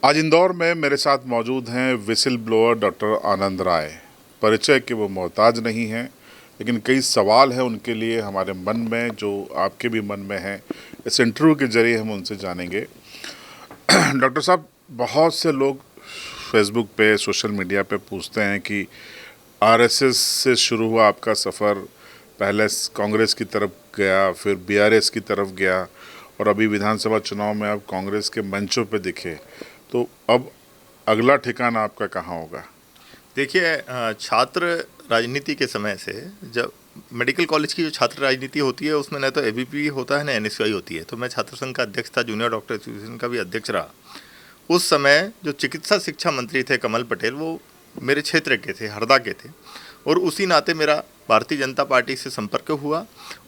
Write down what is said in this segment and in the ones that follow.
आज इंदौर में मेरे साथ मौजूद हैं विसिल ब्लोअर डॉक्टर आनंद राय। परिचय के वो मोहताज नहीं हैं, लेकिन कई सवाल हैं उनके लिए हमारे मन में, जो आपके भी मन में हैं। इस इंटरव्यू के जरिए हम उनसे जानेंगे। डॉक्टर साहब, बहुत से लोग फेसबुक पे, सोशल मीडिया पे पूछते हैं कि आरएसएस से शुरू हुआ आपका सफ़र, पहले कांग्रेस की तरफ गया, फिर बीआरएस की तरफ गया, और अभी विधानसभा चुनाव में आप कांग्रेस के मंचों पे दिखे, तो अब अगला ठिकाना आपका कहाँ होगा? देखिए, छात्र राजनीति के समय से, जब मेडिकल कॉलेज की जो छात्र राजनीति होती है उसमें न तो एबीपी होता है न एनएसयूआई होती है। तो मैं छात्र संघ का अध्यक्ष था, जूनियर डॉक्टर एसोसिएशन का भी अध्यक्ष रहा। उस समय जो चिकित्सा शिक्षा मंत्री थे कमल पटेल, वो मेरे क्षेत्र के थे, हरदा के थे, और उसी नाते मेरा भारतीय जनता पार्टी से संपर्क हुआ।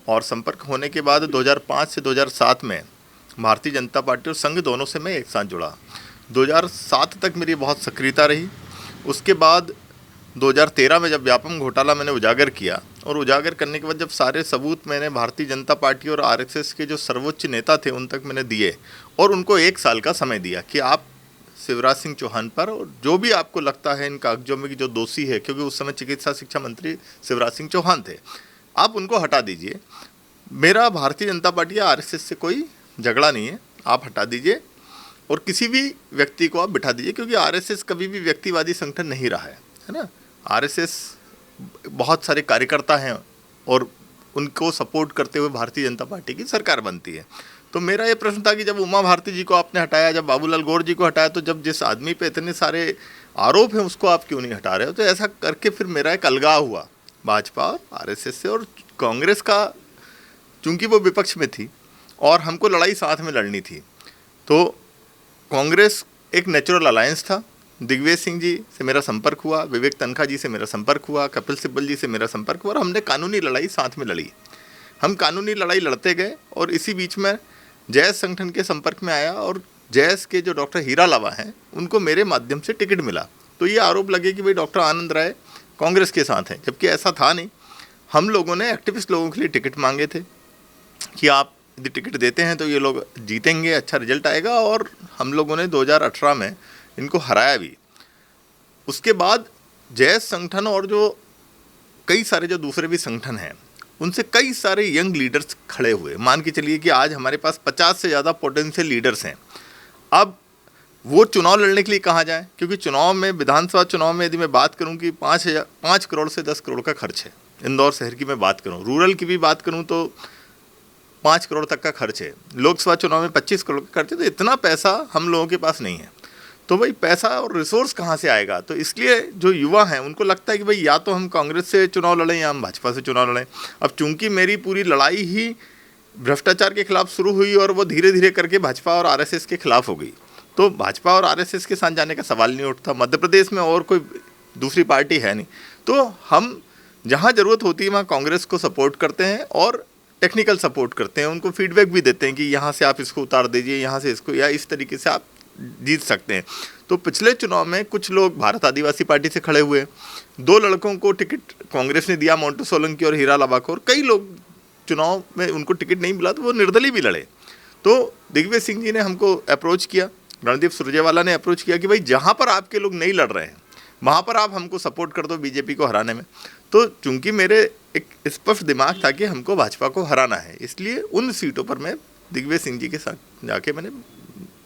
और संपर्क होने के बाद 2005 से 2007 में भारतीय जनता पार्टी और संघ दोनों से मैं एक साथ जुड़ा। 2007 तक मेरी बहुत सक्रियता रही। उसके बाद 2013 में जब व्यापम घोटाला मैंने उजागर किया, और उजागर करने के बाद जब सारे सबूत मैंने भारतीय जनता पार्टी और आरएसएस के जो सर्वोच्च नेता थे उन तक मैंने दिए, और उनको 1 साल का समय दिया कि आप शिवराज सिंह चौहान पर, और जो भी आपको लगता है इन कागजों में कि जो दोषी है, क्योंकि उस समय चिकित्सा शिक्षा मंत्री शिवराज सिंह चौहान थे, आप उनको हटा दीजिए। मेरा भारतीय जनता पार्टी या आरएसएस से कोई झगड़ा नहीं है, आप हटा दीजिए और किसी भी व्यक्ति को आप बिठा दीजिए, क्योंकि आरएसएस कभी भी व्यक्तिवादी संगठन नहीं रहा है ना। आरएसएस बहुत सारे कार्यकर्ता हैं और उनको सपोर्ट करते हुए भारतीय जनता पार्टी की सरकार बनती है। तो मेरा ये प्रश्न था कि जब उमा भारती जी को आपने हटाया, जब बाबूलाल गौर जी को हटाया, तो जब जिस आदमी पे इतने सारे आरोप हैं उसको आप क्यों नहीं हटा रहे हो? तो ऐसा करके फिर मेरा एक अलगाव हुआ भाजपा और आरएसएस से। और कांग्रेस का, चूंकि वो विपक्ष में थी और हमको लड़ाई साथ में लड़नी थी, तो कांग्रेस एक नेचुरल अलायंस था। दिग्विजय सिंह जी से मेरा संपर्क हुआ, विवेक तनखा जी से मेरा संपर्क हुआ, कपिल सिब्बल जी से मेरा संपर्क हुआ, और हमने कानूनी लड़ाई साथ में लड़ी। हम कानूनी लड़ाई लड़ते गए, और इसी बीच में जैस संगठन के संपर्क में आया, और जैस के जो डॉक्टर हीरा लावा हैं उनको मेरे माध्यम से टिकट मिला। तो ये आरोप लगे कि भाई डॉक्टर आनंद राय कांग्रेस के साथ हैं, जबकि ऐसा था नहीं। हम लोगों ने एक्टिविस्ट लोगों के लिए टिकट मांगे थे कि आप यदि टिकट देते हैं तो ये लोग जीतेंगे, अच्छा रिजल्ट आएगा, और हम लोगों ने 2018 में इनको हराया भी। उसके बाद जैस संगठन और जो कई सारे जो दूसरे भी संगठन हैं, उनसे कई सारे यंग लीडर्स खड़े हुए। मान के चलिए कि आज हमारे पास 50 से ज़्यादा पोटेंशियल लीडर्स हैं। अब वो चुनाव लड़ने के लिए कहाँ जाएं? क्योंकि चुनाव में, विधानसभा चुनाव में यदि मैं बात करूं कि 5 करोड़ से 10 करोड़ का खर्च है। इंदौर शहर की मैं बात करूं, रूरल की भी बात करूं तो 5 करोड़ तक का खर्च है। लोकसभा चुनाव में 25 करोड़ का खर्च है। तो इतना पैसा हम लोगों के पास नहीं है। तो भाई पैसा और रिसोर्स कहाँ से आएगा? तो इसलिए जो युवा हैं उनको लगता है कि भाई या तो हम कांग्रेस से चुनाव लड़ें या हम भाजपा से चुनाव लड़ें। अब चूंकि मेरी पूरी लड़ाई ही भ्रष्टाचार के खिलाफ शुरू हुई और वो धीरे धीरे करके भाजपा और आरएसएस के खिलाफ हो गई, तो भाजपा और आरएसएस के साथ जाने का सवाल नहीं उठता। मध्य प्रदेश में और कोई दूसरी पार्टी है नहीं, तो हम जहाँ ज़रूरत होती है वहाँ कांग्रेस को सपोर्ट करते हैं और टेक्निकल सपोर्ट करते हैं। उनको फीडबैक भी देते हैं कि यहाँ से आप इसको उतार दीजिए, यहाँ से इसको, या इस तरीके से आप जीत सकते हैं। तो पिछले चुनाव में कुछ लोग भारत आदिवासी पार्टी से खड़े हुए, 2 लड़कों को टिकट कांग्रेस ने दिया, मोंटू सोलंकी और हीरा लावा को, और कई लोग चुनाव में उनको टिकट नहीं मिला तो वो निर्दलीय भी लड़े। तो दिग्विजय सिंह जी ने हमको अप्रोच किया, रणदीप सुरजेवाला ने अप्रोच किया कि भाई जहाँ पर आपके लोग नहीं लड़ रहे हैं वहाँ पर आप हमको सपोर्ट कर दो बीजेपी को हराने में। तो चूंकि मेरे एक स्पष्ट दिमाग था कि हमको भाजपा को हराना है, इसलिए उन सीटों पर मैं दिग्विजय सिंह जी के साथ जाके मैंने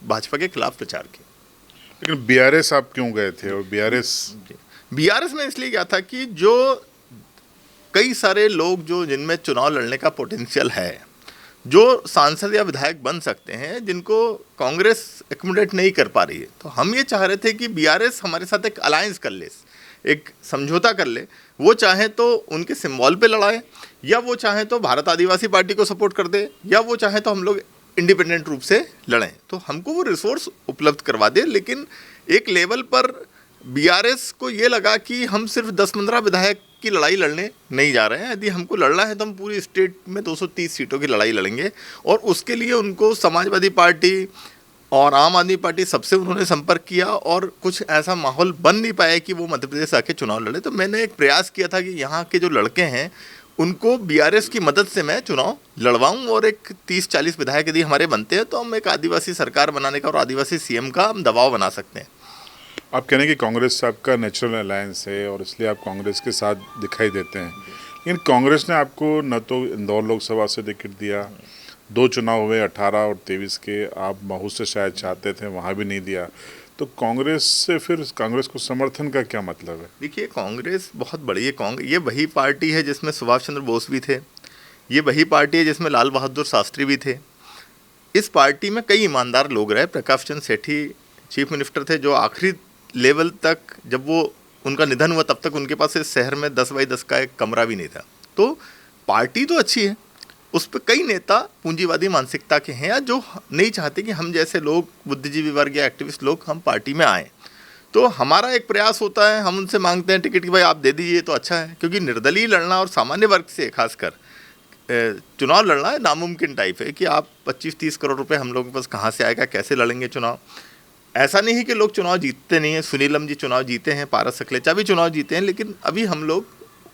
भाजपा के खिलाफ प्रचार किया। लेकिन बीआरएस आप क्यों गए थे? और बीआरएस में इसलिए गया था कि जो कई सारे लोग जो जिनमें चुनाव लड़ने का पोटेंशियल है, जो सांसद या विधायक बन सकते हैं, जिनको कांग्रेस एकोमोडेट नहीं कर पा रही है, तो हम ये चाह रहे थे कि बीआरएस हमारे साथ एक अलायंस कर ले, एक समझौता कर ले। वो चाहे तो उनके सिंबल पे लड़ाए, या वो चाहे तो भारत आदिवासी पार्टी को सपोर्ट कर दे, या वो चाहे तो हम लोग इंडिपेंडेंट रूप से लड़ें। तो हमको वो रिसोर्स उपलब्ध करवा दे। लेकिन एक लेवल पर बीआरएस को ये लगा कि हम सिर्फ 10-15 विधायक की लड़ाई लड़ने नहीं जा रहे हैं। यदि हमको लड़ना है तो हम पूरी स्टेट में 230 सीटों की लड़ाई लड़ेंगे, और उसके लिए उनको समाजवादी पार्टी और आम आदमी पार्टी सबसे उन्होंने संपर्क किया, और कुछ ऐसा माहौल बन नहीं पाया कि वो मध्य प्रदेश आके चुनाव लड़े। तो मैंने एक प्रयास किया था कि यहाँ के जो लड़के हैं उनको बीआरएस की मदद से मैं चुनाव लड़वाऊं और एक 30-40 विधायक यदि हमारे बनते हैं तो हम एक आदिवासी सरकार बनाने का और आदिवासी सीएम का हम दबाव बना सकते हैं। आप कह रहे हैं कि कांग्रेस से आपका नेचुरल अलायंस है और इसलिए आप कांग्रेस के साथ दिखाई देते हैं, लेकिन कांग्रेस ने आपको न तो इंदौर लोकसभा से टिकट दिया, 2 चुनाव हुए 18 और 23 के, आप महू से शायद चाहते थे, वहाँ भी नहीं दिया, तो कांग्रेस से फिर कांग्रेस को समर्थन का क्या मतलब है? देखिए, कांग्रेस बहुत बड़ी है। ये वही पार्टी है जिसमें सुभाष चंद्र बोस भी थे, ये वही पार्टी है जिसमें लाल बहादुर शास्त्री भी थे। इस पार्टी में कई ईमानदार लोग रहे। प्रकाश चंद्र सेठी चीफ मिनिस्टर थे, जो आखिरी लेवल तक, जब वो उनका निधन हुआ तब तक उनके पास इस शहर में 10 बाई 10 का एक कमरा भी नहीं था। तो पार्टी तो अच्छी है, उस पर कई नेता पूंजीवादी मानसिकता के हैं या जो नहीं चाहते कि हम जैसे लोग, बुद्धिजीवी वर्ग या एक्टिविस्ट लोग, हम पार्टी में आएँ। तो हमारा एक प्रयास होता है, हम उनसे मांगते हैं टिकट कि भाई आप दे दीजिए तो अच्छा है, क्योंकि निर्दलीय लड़ना और सामान्य वर्ग से खासकर चुनाव लड़ना है नामुमकिन टाइप है कि आप 25-30 करोड़ रुपए हम लोगों के पास कहाँ से आएगा, कैसे लड़ेंगे चुनाव। ऐसा नहीं है कि लोग चुनाव जीतते नहीं हैं, सुनीलम जी चुनाव जीते हैं, पारस सकलेचा भी चुनाव जीते हैं, लेकिन अभी हम लोग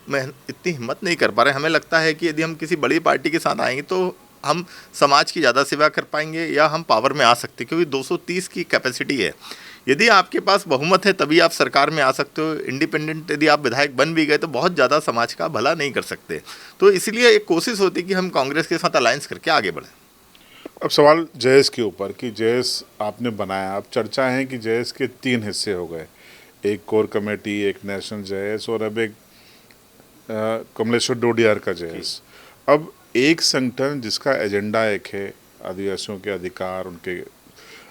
इतनी हिम्मत नहीं कर पा रहे। हमें लगता है कि यदि हम किसी बड़ी पार्टी के साथ आएंगे तो हम समाज की ज़्यादा सेवा कर पाएंगे या हम पावर में आ सकते हैं, क्योंकि 230 की कैपेसिटी है। यदि आपके पास बहुमत है तभी आप सरकार में आ सकते हो। इंडिपेंडेंट यदि आप विधायक बन भी गए तो बहुत ज़्यादा समाज का भला नहीं कर सकते। तो इसलिए एक कोशिश होती है कि हम कांग्रेस के साथ अलायंस करके आगे बढ़ें। अब सवाल जेएस के ऊपर कि जेएस आपने बनाया, अब चर्चा है कि जेएस के 3 हिस्से हो गए, एक कोर कमेटी, एक नेशनल जेएस और अब एक कमलेश्वर डोडियार का जेएस। अब एक संगठन जिसका एजेंडा एक है, आदिवासियों के अधिकार, उनके,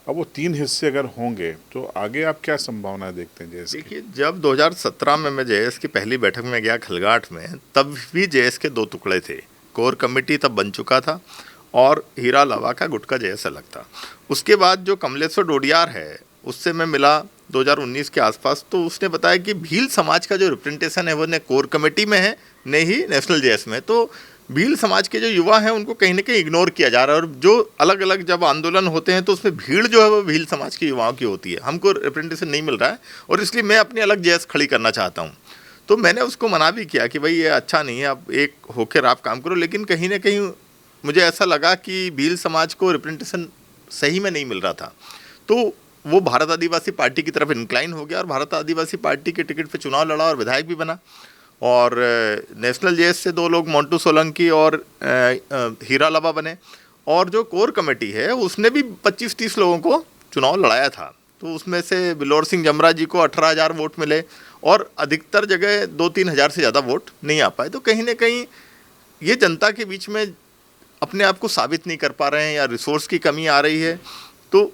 अब वो 3 हिस्से अगर होंगे तो आगे आप क्या संभावना देखते हैं जेएस की? देखिए, जब 2017 में मैं जेएस की पहली बैठक में गया खलगाट में, तब भी जेएस के 2 टुकड़े थे। कोर कमेटी तब बन चुका था और हीरा लावा का गुट का जेएस अलग था। उसके बाद जो कमलेश्वर डोडियार है, उससे मैं मिला 2019 के आसपास, तो उसने बताया कि भील समाज का जो रिप्रेजेंटेशन है वो न कोर कमेटी में है न ही नेशनल जेएस में। तो भील समाज के जो युवा हैं उनको कहीं ना कहीं इग्नोर किया जा रहा है, और जो अलग अलग जब आंदोलन होते हैं तो उसमें भीड़ जो है वो भील समाज के युवाओं की होती है। हमको रिप्रेजेंटेशन नहीं मिल रहा है और इसलिए मैं अपनी अलग जेएस खड़ी करना चाहता हूँ। तो मैंने उसको मना भी किया कि भाई ये अच्छा नहीं है, आप एक होकर आप काम करो। लेकिन कहीं ना कहीं मुझे ऐसा लगा कि भील समाज को रिप्रेजेंटेशन सही में नहीं मिल रहा था, तो वो भारत आदिवासी पार्टी की तरफ इंक्लाइन हो गया और भारत आदिवासी पार्टी के टिकट पे चुनाव लड़ा और विधायक भी बना। और नेशनल जेएस से 2 लोग मोंटू सोलंकी और हीरा लावा बने, और जो कोर कमेटी है उसने भी 25-30 लोगों को चुनाव लड़ाया था। तो उसमें से बिलोर सिंह जमरा जी को 18,000 वोट मिले और अधिकतर जगह 2-3 हज़ार से ज़्यादा वोट नहीं आ पाए। तो कहीं ना कहीं ये जनता के बीच में अपने आप को साबित नहीं कर पा रहे हैं या रिसोर्स की कमी आ रही है। तो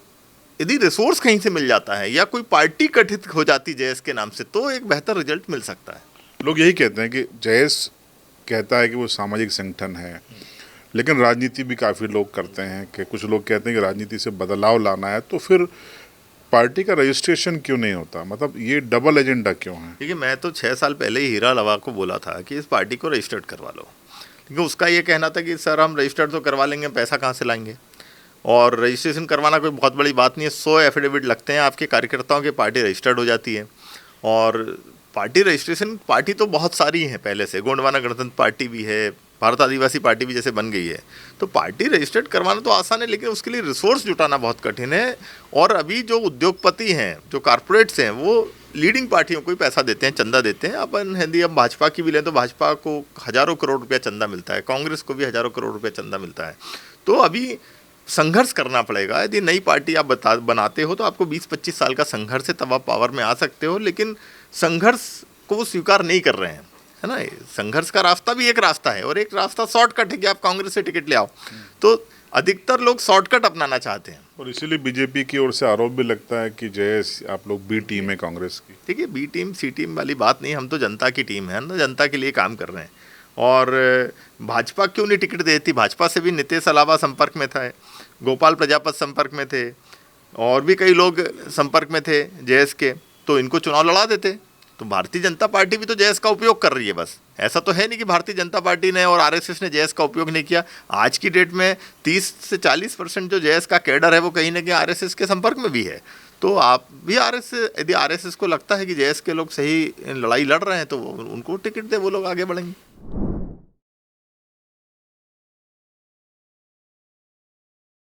यदि रिसोर्स कहीं से मिल जाता है या कोई पार्टी गठित हो जाती जेएस के नाम से तो एक बेहतर रिजल्ट मिल सकता है। लोग यही कहते हैं कि जेएस कहता है कि वो सामाजिक संगठन है, लेकिन राजनीति भी काफ़ी लोग करते हैं कि कुछ लोग कहते हैं कि राजनीति से बदलाव लाना है, तो फिर पार्टी का रजिस्ट्रेशन क्यों नहीं होता? मतलब ये डबल एजेंडा क्यों है? देखिए, मैं तो 6 साल पहले ही हीरा लावा को बोला था कि इस पार्टी को रजिस्टर्ड करवा लो, क्योंकि उसका ये कहना था कि सर हम रजिस्टर्ड तो करवा लेंगे, पैसा कहाँ से लाएंगे, और रजिस्ट्रेशन करवाना कोई बहुत बड़ी बात नहीं है। 100 एफिडेविट लगते हैं आपके कार्यकर्ताओं के, पार्टी रजिस्टर्ड हो जाती है। और पार्टी रजिस्ट्रेशन, पार्टी तो बहुत सारी हैं पहले से, गोंडवाना गणतंत्र पार्टी भी है, भारत आदिवासी पार्टी भी जैसे बन गई है। तो पार्टी रजिस्टर्ड करवाना तो आसान है, लेकिन उसके लिए रिसोर्स जुटाना बहुत कठिन है। और अभी जो उद्योगपति हैं, जो कारपोरेट्स हैं, वो लीडिंग पार्टियों को ही पैसा देते हैं, चंदा देते हैं। अपन यदि हम भाजपा की भी लें तो भाजपा को हज़ारों करोड़ रुपया चंदा मिलता है, कांग्रेस को भी हज़ारों करोड़ रुपया चंदा मिलता है। तो अभी संघर्ष करना पड़ेगा। यदि नई पार्टी आप बनाते हो तो आपको 20-25 साल का संघर्ष है, तब आप पावर में आ सकते हो। लेकिन संघर्ष को वो स्वीकार नहीं कर रहे हैं, है ना। संघर्ष का रास्ता भी एक रास्ता है और एक रास्ता शॉर्टकट है कि आप कांग्रेस से टिकट ले आओ। तो अधिकतर लोग शॉर्टकट अपनाना चाहते हैं, और इसीलिए बीजेपी की ओर से आरोप भी लगता है कि जेएस आप लोग बी टीम है कांग्रेस की। देखिए, बी टीम सी टीम वाली बात नहीं, हम तो जनता की टीम है ना, जनता के लिए काम कर रहे हैं। और भाजपा क्यों नहीं टिकट देती? भाजपा से भी नीतीश अलावा संपर्क में था, गोपाल प्रजापति संपर्क में थे, और भी कई लोग संपर्क में थे जेएस के, तो इनको चुनाव लड़ा देते। तो भारतीय जनता पार्टी भी तो जेएस का उपयोग कर रही है। बस ऐसा तो है नहीं कि भारतीय जनता पार्टी ने और आरएसएस ने जेएस का उपयोग नहीं किया। आज की डेट में 30 से 40% जो जेएस का कैडर है वो कहीं ना कहीं आरएसएस के संपर्क में भी है। तो आप भी यदि आरएसएस को लगता है कि जेएस के लोग सही लड़ाई लड़ रहे हैं तो उनको टिकट दे, वो लोग आगे बढ़ेंगे।